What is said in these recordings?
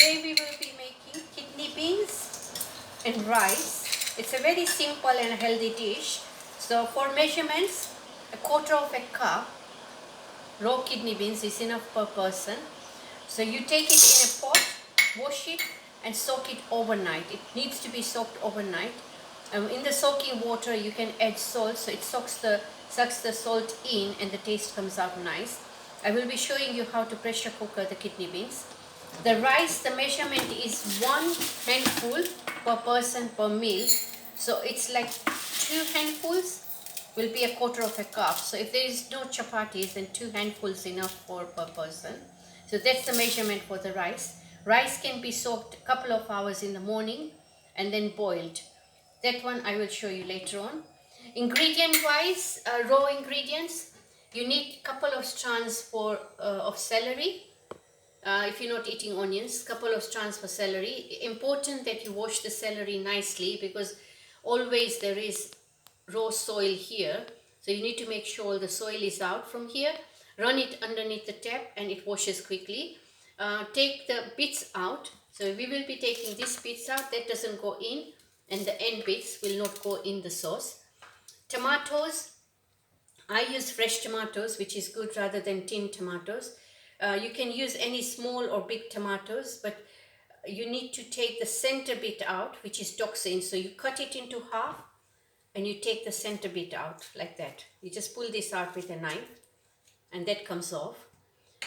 Today we will be making kidney beans and rice. It's a very simple and healthy dish. So for measurements, a quarter of a cup raw kidney beans is enough per person. So you take it in a pot, wash it and soak it overnight. It needs to be soaked overnight. In the soaking water you can add salt, so it sucks the salt in and the taste comes out nice. I will be showing you how to pressure cooker the kidney beans. The rice, the measurement is 1 handful per person per meal. So it's like 2 handfuls will be a quarter of a cup. So if there is no chapatis, then 2 handfuls enough for per person. So that's the measurement for the rice. Rice can be soaked a couple of hours in the morning and then boiled. That one I will show you later on. Ingredient wise, raw ingredients, you need a couple of strands of celery. If you're not eating onions, couple of strands for celery. Important that you wash the celery nicely because always there is raw soil here. So you need to make sure the soil is out from here. Run it underneath the tap and it washes quickly. Take the bits out. So we will be taking these bits out. That doesn't go in and the end bits will not go in the sauce. Tomatoes. I use fresh tomatoes, which is good rather than tin tomatoes. You can use any small or big tomatoes, but you need to take the center bit out, which is toxin. So you cut it into half and you take the center bit out like that. You just pull this out with a knife and that comes off.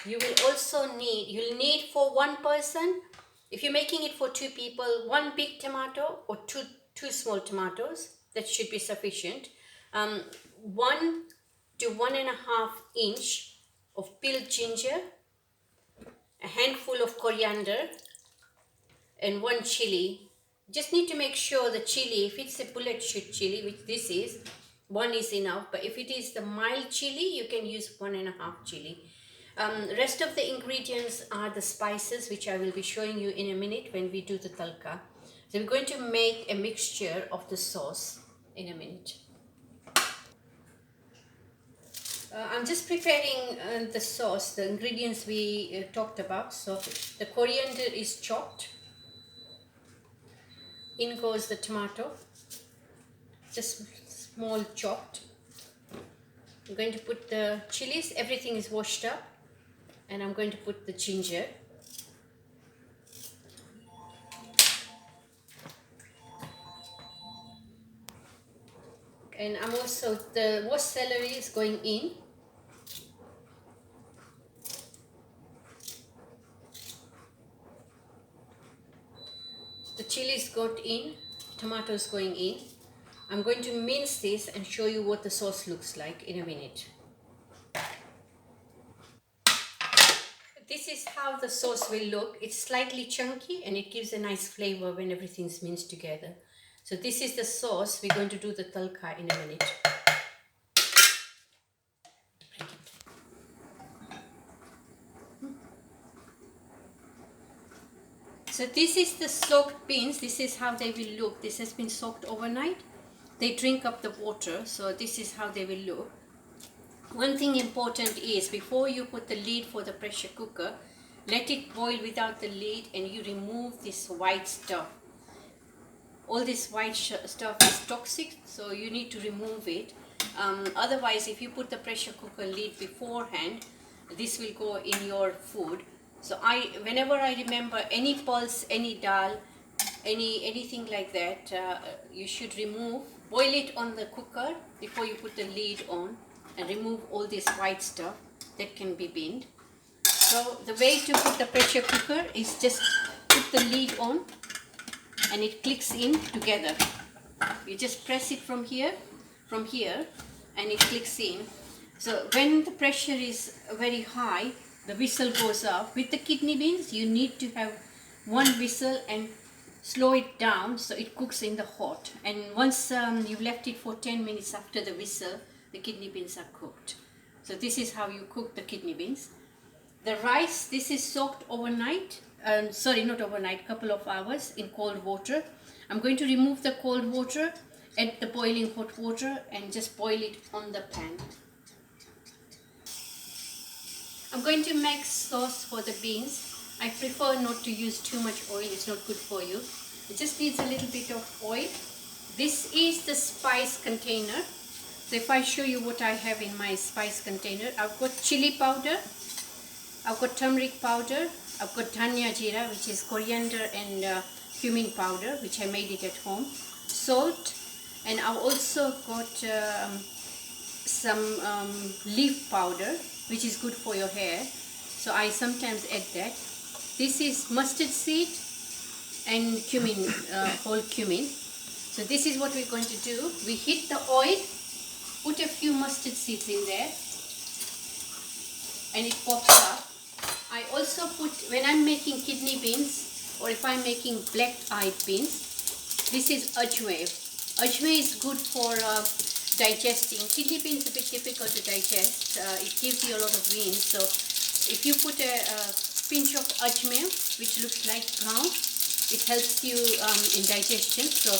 You will also you'll need for one person, if you're making it for 2 people, 1 big tomato or two small tomatoes. That should be sufficient. 1 to 1.5 inch of peeled ginger, a handful of coriander, and 1 chili. Just need to make sure the chili, if it's a bullet shoot chili, which this is, 1 is enough. But if it is the mild chili, you can use 1.5 chili. Rest of the ingredients are the spices, which I will be showing you in a minute when we do the talka. So we're going to make a mixture of the sauce in a minute. I'm just preparing the sauce, the ingredients we talked about. So the coriander is chopped. In goes the tomato, just small chopped. I'm going to put the chilies, everything is washed up. And I'm going to put the ginger. And I'm also, the washed celery is going in. The chilies got in, tomatoes going in. I'm going to mince this and show you what the sauce looks like in a minute. This is how the sauce will look. It's slightly chunky and it gives a nice flavor when everything's minced together. So this is the sauce. We're going to do the talka in a minute. So this is the soaked beans. This is how they will look. This has been soaked overnight. They drink up the water. So this is how they will look. One thing important is before you put the lid for the pressure cooker, let it boil without the lid and you remove this white stuff. All this white stuff is toxic, so you need to remove it. Otherwise, if you put the pressure cooker lid beforehand, this will go in your food. So whenever I remember any pulse, any dal, anything like that, you should boil it on the cooker before you put the lid on and remove all this white stuff that can be binned. So the way to put the pressure cooker is just put the lid on and it clicks in together. You just press it from here and it clicks in. So when the pressure is very high, the whistle goes up. With the kidney beans, you need to have 1 whistle and slow it down so it cooks in the hot. And once you've left it for 10 minutes after the whistle, the kidney beans are cooked. So this is how you cook the kidney beans. The rice, this is soaked overnight. Sorry, not overnight, couple of hours in cold water. I'm going to remove the cold water, add the boiling hot water and just boil it on the pan. I'm going to make sauce for the beans. I prefer not to use too much oil, it's not good for you. It just needs a little bit of oil. This is the spice container. So if I show you what I have in my spice container, I've got chili powder, I've got turmeric powder, I've got dhania jeera, which is coriander and cumin powder, which I made it at home, salt, and I've also got some leaf powder, which is good for your hair. So I sometimes add that. This is mustard seed and cumin, whole cumin. So this is what we're going to do. We heat the oil, put a few mustard seeds in there, and it pops up. I also put, when I'm making kidney beans or if I'm making black-eyed beans, this is ajwain. Ajwain is good for digesting. Kidney beans are a bit difficult to digest. It gives you a lot of wind. So if you put a pinch of ajwain, which looks like brown, it helps you in digestion. So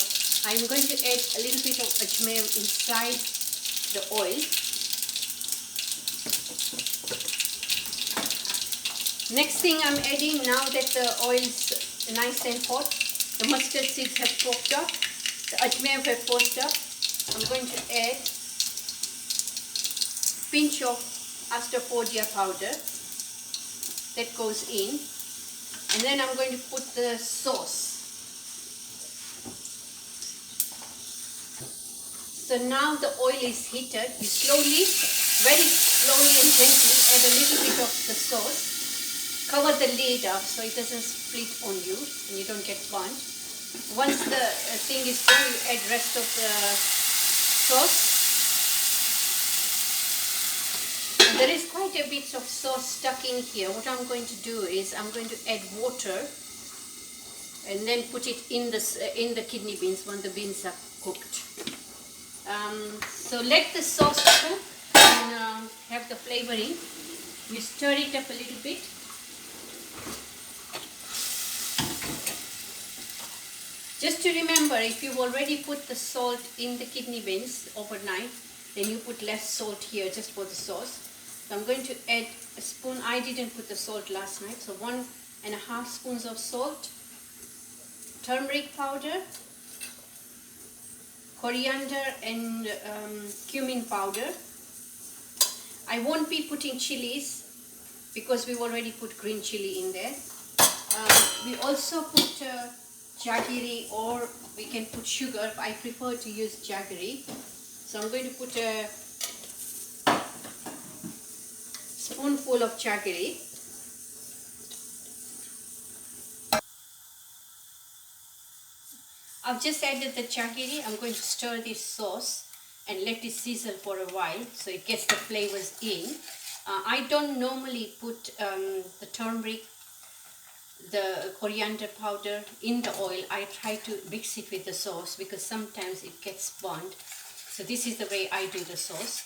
I'm going to add a little bit of ajwain inside the oil. Next thing I'm adding, now that the oil's nice and hot, the mustard seeds have popped up, the ajwain have popped up, I'm going to add a pinch of asafoetida powder that goes in, and then I'm going to put the sauce. So now the oil is heated, you slowly, very slowly and gently add a little bit of the sauce. Cover the lid up so it doesn't split on you and you don't get burnt. Once the thing is done, you add rest of the sauce. And there is quite a bit of sauce stuck in here. What I'm going to do is I'm going to add water and then put it in the kidney beans when the beans are cooked. So let the sauce cook and have the flavoring. You stir it up a little bit. Just to remember, if you've already put the salt in the kidney beans overnight, then you put less salt here just for the sauce. So I'm going to add a spoon. I didn't put the salt last night, so 1.5 spoons of salt, turmeric powder, coriander and cumin powder. I won't be putting chilies because we've already put green chili in there. We also put jaggery, or we can put sugar. I prefer to use jaggery. So I'm going to put a spoonful of jaggery. I've just added the jaggery. I'm going to stir this sauce and let it sizzle for a while so it gets the flavors in. I don't normally put the turmeric, the coriander powder in the oil. I try to mix it with the sauce because sometimes it gets burnt. So this is the way I do the sauce.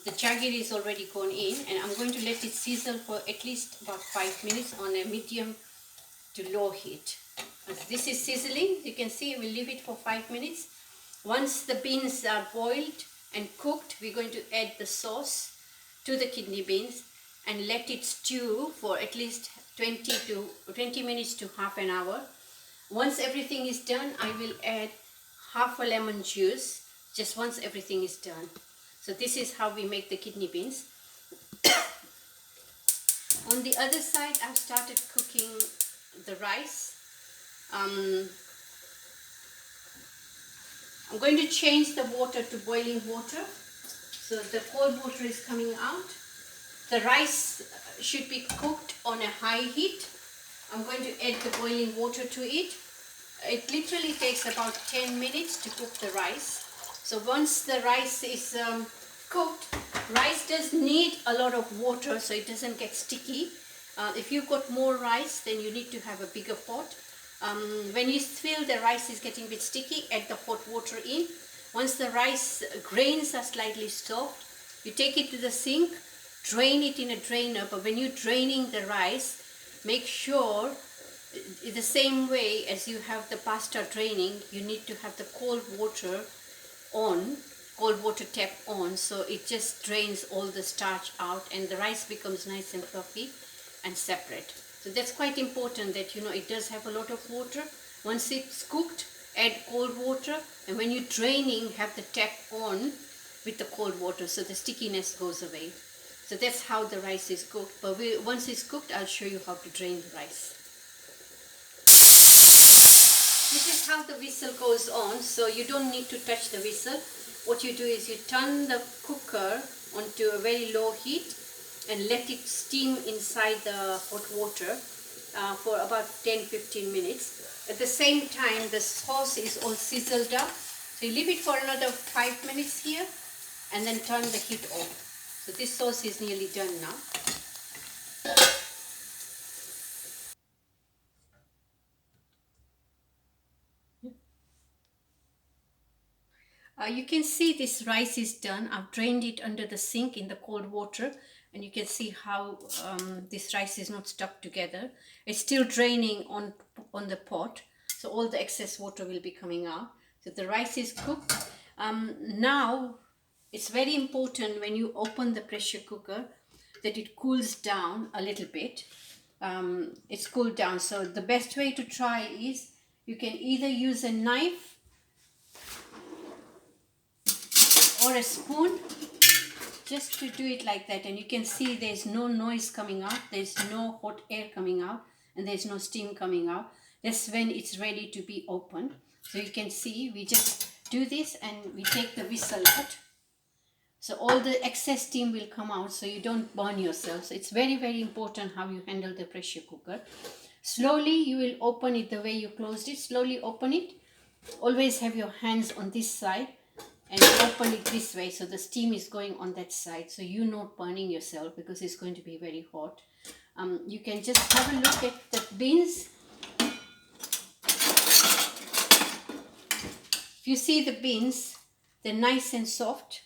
The jaggery is already gone in, and I'm going to let it sizzle for at least about 5 minutes on a medium to low heat. As this is sizzling, you can see we'll leave it for 5 minutes. Once the beans are boiled and cooked, we're going to add the sauce to the kidney beans and let it stew for at least 20 minutes to half an hour. Once everything is done, I will add half a lemon juice just once everything is done. So this is how we make the kidney beans. On the other side, I've started cooking the rice. I'm going to change the water to boiling water. So the cold water is coming out. The rice should be cooked on a high heat. I'm going to add the boiling water to it. It literally takes about 10 minutes to cook the rice. So once the rice is cooked, rice does need a lot of water so it doesn't get sticky. If you've got more rice, then you need to have a bigger pot. When you feel the rice is getting a bit sticky, add the hot water in. Once the rice grains are slightly soft, you take it to the sink, drain it in a drainer. But when you're draining the rice, make sure the same way as you have the pasta draining, you need to have the cold water on, cold water tap on, so it just drains all the starch out and the rice becomes nice and fluffy and separate. So that's quite important, that it does have a lot of water. Once it's cooked, add cold water, and when you're draining, have the tap on with the cold water so the stickiness goes away. So that's how the rice is cooked. But once it's cooked, I'll show you how to drain the rice. This is how the whistle goes on, so you don't need to touch the whistle. What you do is you turn the cooker onto a very low heat and let it steam inside the hot water for about 10-15 minutes. At the same time, the sauce is all sizzled up. So you leave it for another 5 minutes here and then turn the heat off. So this sauce is nearly done now. You can see this rice is done. I've drained it under the sink in the cold water, and you can see how this rice is not stuck together. It's still draining on the pot, so all the excess water will be coming out. So the rice is cooked. Now it's very important when you open the pressure cooker that it cools down a little bit. It's cooled down, so the best way to try is you can either use a knife or a spoon, just to do it like that, and you can see there's no noise coming out, there's no hot air coming out, and there's no steam coming out. That's when it's ready to be opened. So you can see we just do this and we take the whistle out, so all the excess steam will come out, so you don't burn yourself. So it's very, very important how you handle the pressure cooker. Slowly you will open it the way you closed it. Slowly open it. Always have your hands on this side and open it this way, so the steam is going on that side, so you're not burning yourself because it's going to be very hot. You can just have a look at the beans. If you see the beans, they're nice and soft.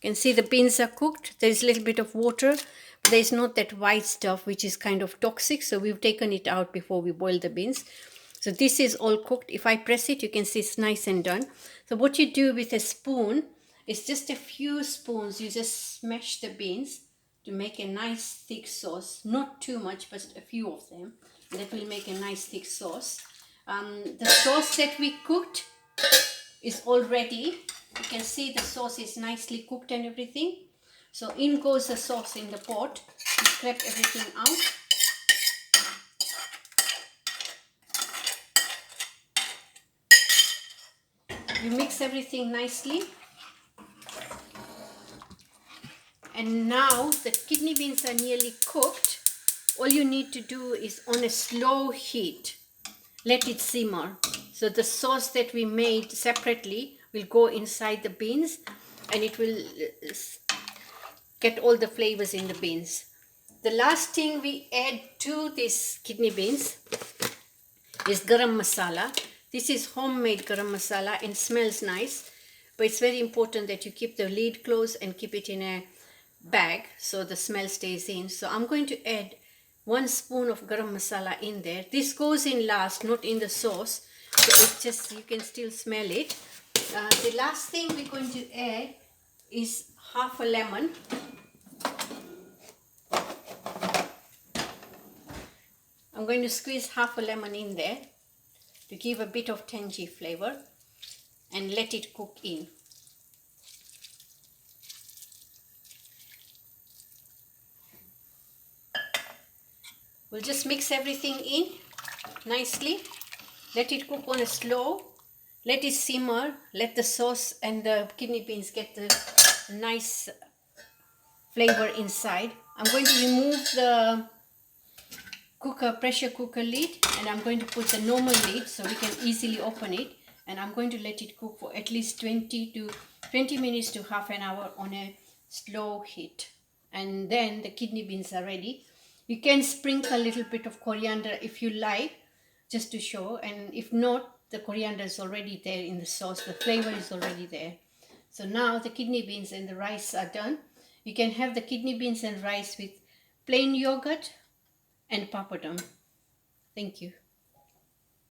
You can see the beans are cooked. There's a little bit of water, but there's not that white stuff which is kind of toxic, so we've taken it out before we boil the beans. So this is all cooked. If I press it, you can see it's nice and done. So what you do with a spoon is just a few spoons. You just smash the beans to make a nice thick sauce. Not too much, but a few of them. And that will make a nice thick sauce. The sauce that we cooked is all ready. You can see the sauce is nicely cooked and everything. So in goes the sauce in the pot. You scrape everything out. You mix everything nicely, and now the kidney beans are nearly cooked. All you need to do is on a slow heat, let it simmer. So the sauce that we made separately will go inside the beans, and it will get all the flavors in the beans. The last thing we add to these kidney beans is garam masala. This is homemade garam masala and smells nice, but it's very important that you keep the lid closed and keep it in a bag so the smell stays in. So I'm going to add 1 spoon of garam masala in there. This goes in last, not in the sauce, so it's just, you can still smell it. The last thing we're going to add is half a lemon. I'm going to squeeze half a lemon in there to give a bit of tangy flavor and let it cook in. We'll just mix everything in nicely. Let it cook on a slow. Let it simmer. Let the sauce and the kidney beans get the nice flavor inside. I'm going to remove the pressure cooker lid, and I'm going to put the normal lid so we can easily open it, and I'm going to let it cook for at least 20 minutes to half an hour on a slow heat, and then the kidney beans are ready. You can sprinkle a little bit of coriander if you like, just to show, and if not, the coriander is already there in the sauce, the flavor is already there. So now the kidney beans and the rice are done. You can have the kidney beans and rice with plain yogurt and papadum. Thank you.